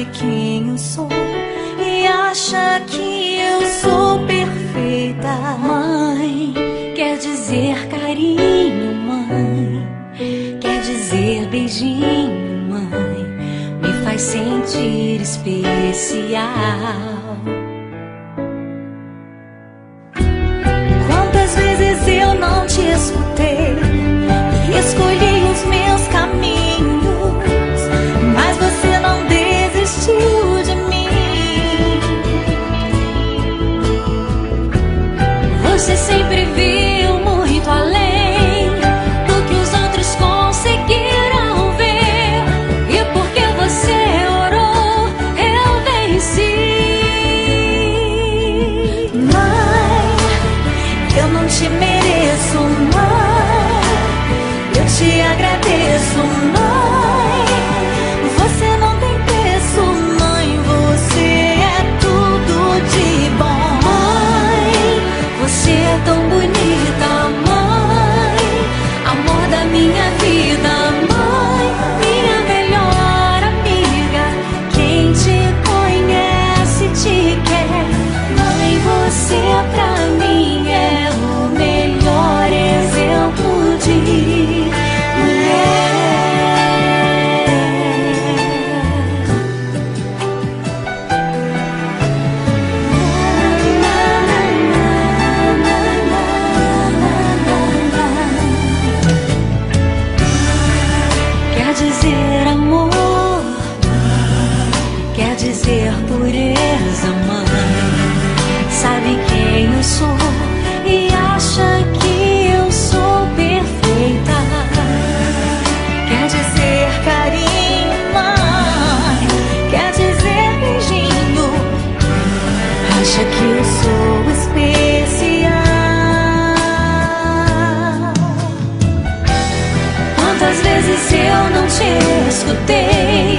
sabe quem eu sou e acha que eu sou perfeita. Mãe, quer dizer carinho, mãe, quer dizer beijinho, mãe, me faz sentir especial. Quantas vezes eu não te escutei e escolhi os meus caminhos, mas você não desistiu de mim. Você sempre viu muito além do que os outros conseguiram ver, e porque você orou, eu venci. Mãe, eu não te mereço, mãe, eu te agradeço, mãe. Você não tem preço, mãe, você é tudo de bom. Mãe, você é tão bonita, mãe, amor da minha vida, mãe, minha melhor amiga. Quem te conhece te quer, mãe, você pra mim é o melhor exemplo de mulher. Quer dizer amor, quer dizer pureza, mãe, sabe quem eu sou e acha que eu sou perfeita. Quer dizer carinho, mãe, quer dizer beijinho, acha que eu sou especial. Quantas vezes eu não te escutei,